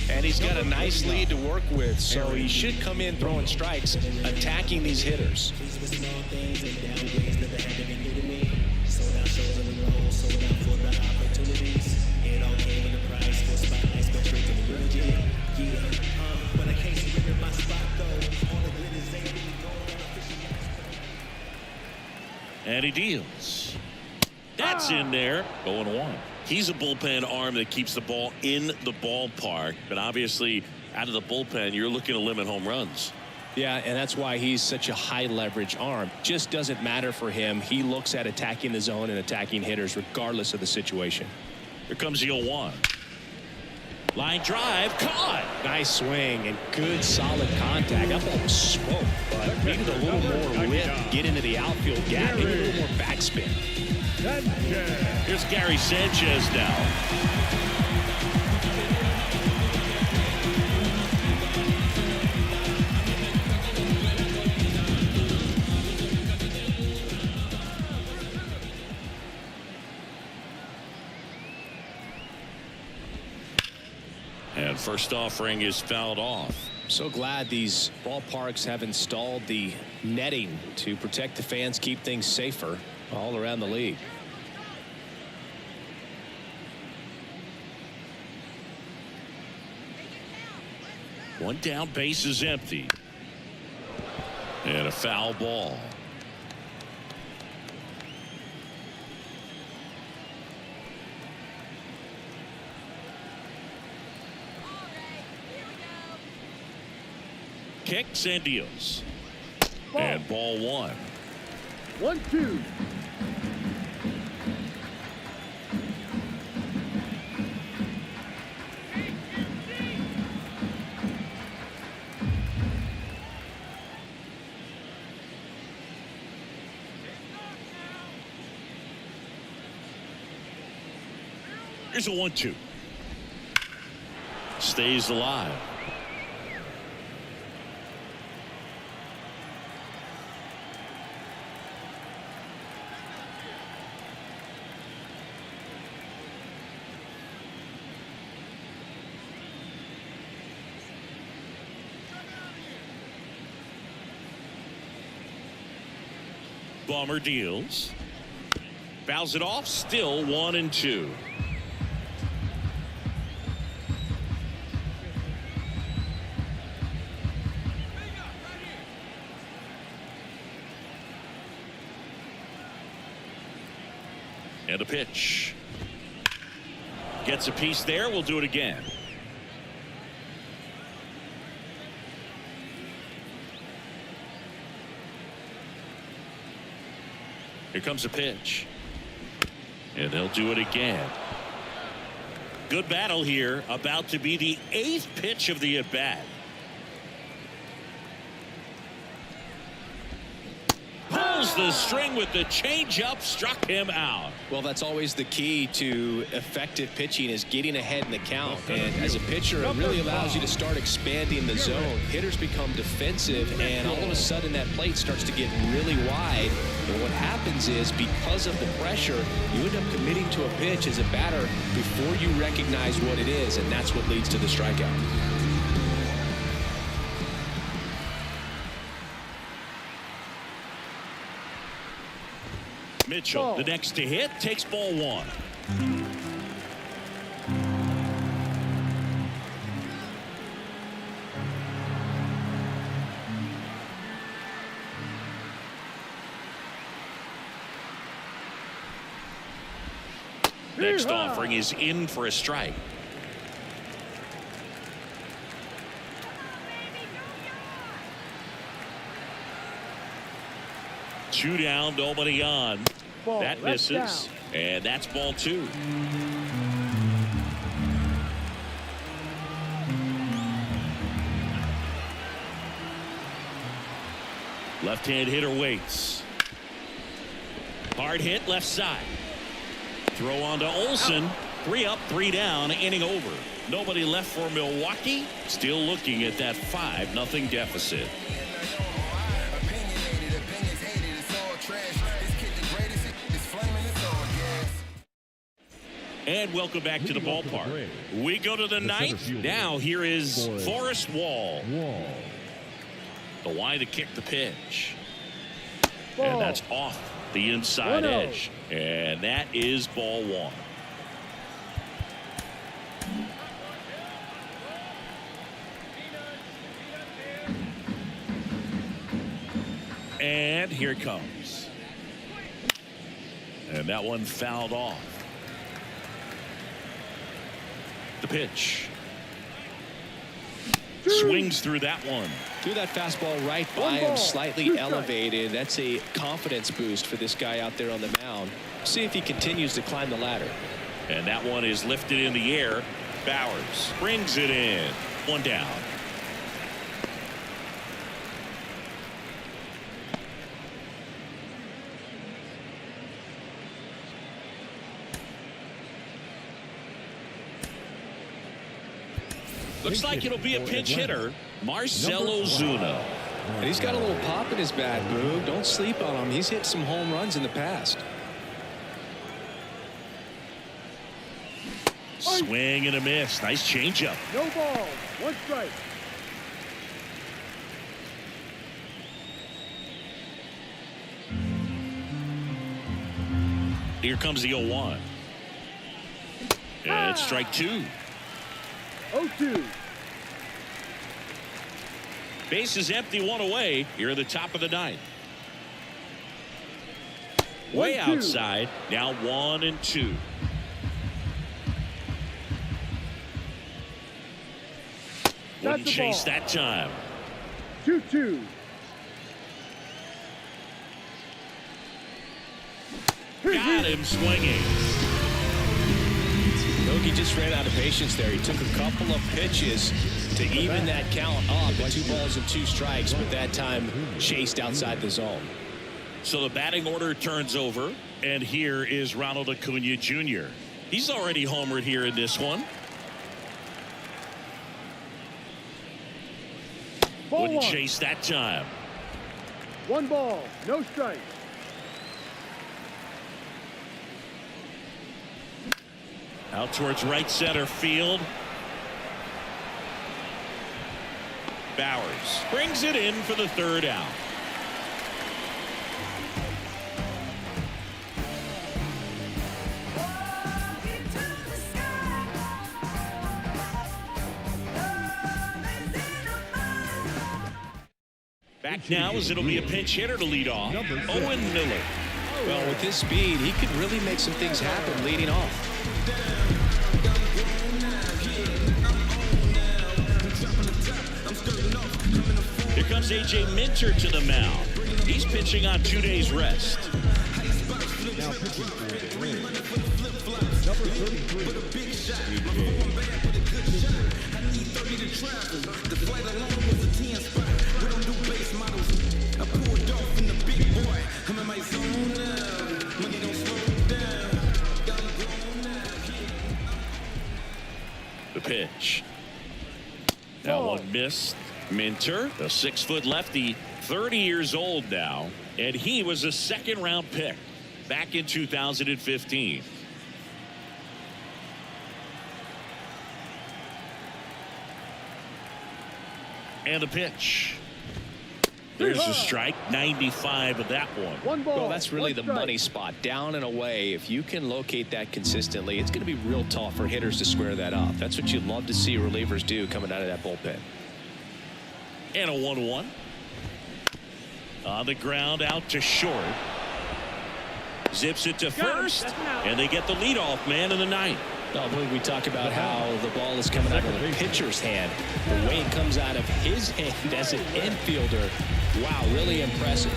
And he's got a nice lead to work with, so he should come in throwing strikes, attacking these hitters. And he deals. That's in there. 0-1. He's a bullpen arm that keeps the ball in the ballpark. But obviously, out of the bullpen, you're looking to limit home runs. Yeah, and that's why he's such a high leverage arm. Just doesn't matter for him. He looks at attacking the zone and attacking hitters regardless of the situation. Here comes the 0-1. Line drive, caught. Nice swing and good solid contact. That ball was smoked, but needed a little more width to get into the outfield gap. Maybe a little more backspin. Here's Gary Sanchez now. And first offering is fouled off. So glad these ballparks have installed the netting to protect the fans, keep things safer all around the league. One down, base is empty. And a foul ball. Kicks and deals. And ball 1. 1-2. Here's a 1-2. Stays alive. Bomber deals. Fouls it off. Still 1-2. And a pitch. Gets a piece there. We'll do it again. Here comes a pitch. And they'll do it again. Good battle here. About to be the 8th pitch of the at-bat. Pulls the string with the changeup. Struck him out. Well, that's always the key to effective pitching, is getting ahead in the count. And as a pitcher, it really allows you to start expanding the zone. Hitters become defensive, and all of a sudden that plate starts to get really wide. And what happens is, because of the pressure, you end up committing to a pitch as a batter before you recognize what it is, and that's what leads to the strikeout. Mitchell, the next to hit, takes ball 1. Next offering is in for a strike. Two down, nobody on. That misses, and that's ball 2. Left-hand hitter waits. Hard hit left side. Throw on to Olsen. 3 up, 3 down, inning over. Nobody left for Milwaukee. Still looking at that 5-0 deficit. And welcome back to the ballpark. We go to the 9th. Now here is Forrest Wall. The Y to kick the pitch. And that's off the inside edge. And that is ball 1. And here it comes. And that one fouled off. The pitch. Swings through that one. Threw that fastball right by him, slightly elevated. That's a confidence boost for this guy out there on the mound. See if he continues to climb the ladder. And that one is lifted in the air. Bowers brings it in. 1 down. Looks like it'll be a pinch hitter, Marcell Ozuna. And he's got a little pop in his bat, Boog. Don't sleep on him. He's hit some home runs in the past. Swing and a miss. Nice changeup. No ball. 1 strike. Here comes the 0-1. And it's strike 2. 0-2. Base is empty, 1 away. Here at the top of the 9th. Way outside. Now 1-2. Wouldn't chase that time. 2-2. Got him swinging. Yogi just ran out of patience there. He took a couple of pitches to even that count up at 2 balls and 2 strikes, but that time chased outside the zone. So the batting order turns over, and here is Ronald Acuna Jr. He's already homered here in this one. Wouldn't chase that time. 1 ball, no strike. Out towards right center field. Bowers brings it in for the 3rd out. Back now as it'll be a pinch hitter to lead off. Owen Miller. Well, with his speed, he could really make some things happen leading off. Here comes A.J. Minter to the mound. He's pitching on 2 days rest. Now pitching for the Brewers, number 33, The pitch. That one missed. Minter, the 6-foot lefty, 30 years old now, and he was a 2nd-round pick back in 2015. And the pitch. There's a strike. 95 of that one. 1 ball. Well, that's really 1 the strike. money spot. Down and away. If you can locate that consistently, it's going to be real tough for hitters to square that up. That's what you'd love to see relievers do coming out of that bullpen. And a 1-1. On the ground, out to short. Zips it to first, and they get the leadoff man in the 9th. I believe we talk about how the ball is coming out of the pitcher's hand. The way it comes out of his hand as an infielder. Wow, really impressive.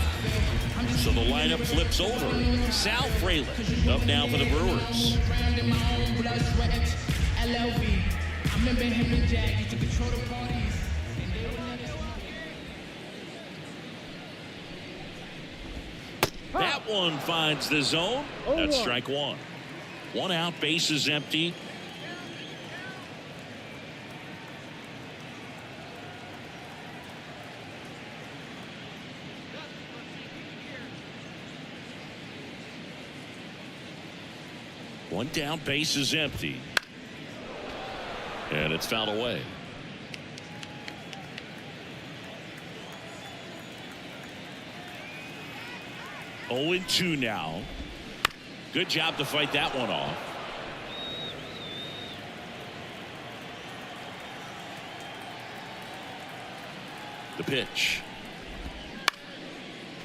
So the lineup flips over. Sal Frelick up now for the Brewers. I remember him and Jack used to control the parties. And they would never That one finds the zone. That's strike 1. 1 out, bases empty. One down, bases empty. And it's fouled away. Oh, 2 now. Good job to fight that one off. The pitch.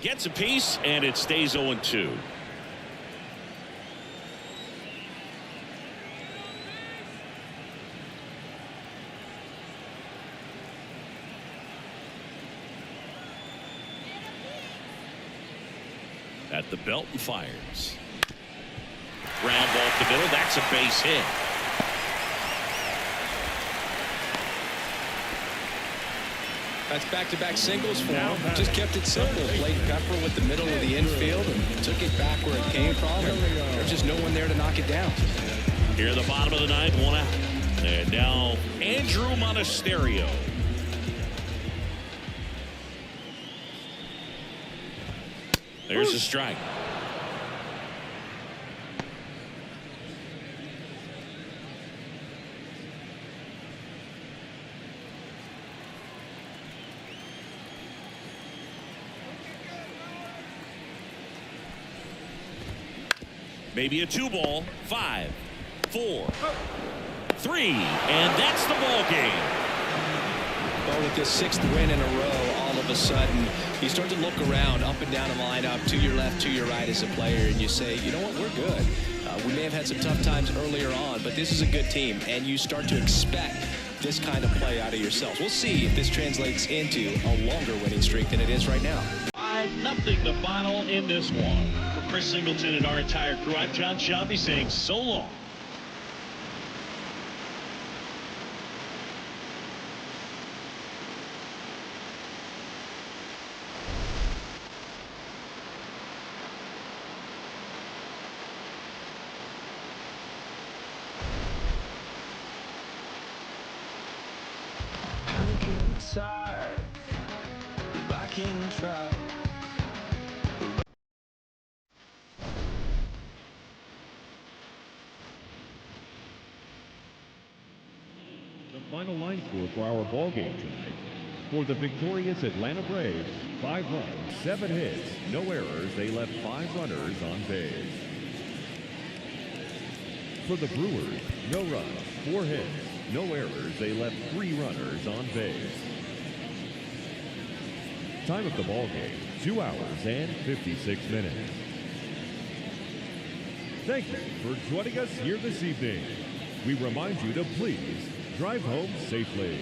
Gets a piece, and it stays 0-2. At the belt and fires. Ground ball up the middle. That's a base hit. That's back-to-back singles for him. Just kept it simple. Played pepper with the middle of the infield and took it back where it came from. And there's just no one there to knock it down. Here at the bottom of the 9th, 1 out. And now Andrew Monasterio. There's a strike. Maybe a 2-ball. 5, 4, 3, and that's the ball game. Well, with this 6th win in a row, all of a sudden you start to look around up and down the lineup, to your left, to your right as a player, and you say, you know what, we're good. We may have had some tough times earlier on, but this is a good team, and you start to expect this kind of play out of yourselves. We'll see if this translates into a longer winning streak than it is right now. 5-0 the final in this one. Chris Singleton and our entire crew, I'm John Shambi saying so long. The final line score for our ball game tonight. For the victorious Atlanta Braves, 5 runs, 7 hits, no errors. They left 5 runners on base. For the Brewers, no runs, 4 hits, no errors. They left 3 runners on base. Time of the ball game, 2 hours and 56 minutes. Thank you for joining us here this evening. We remind you to please drive home safely.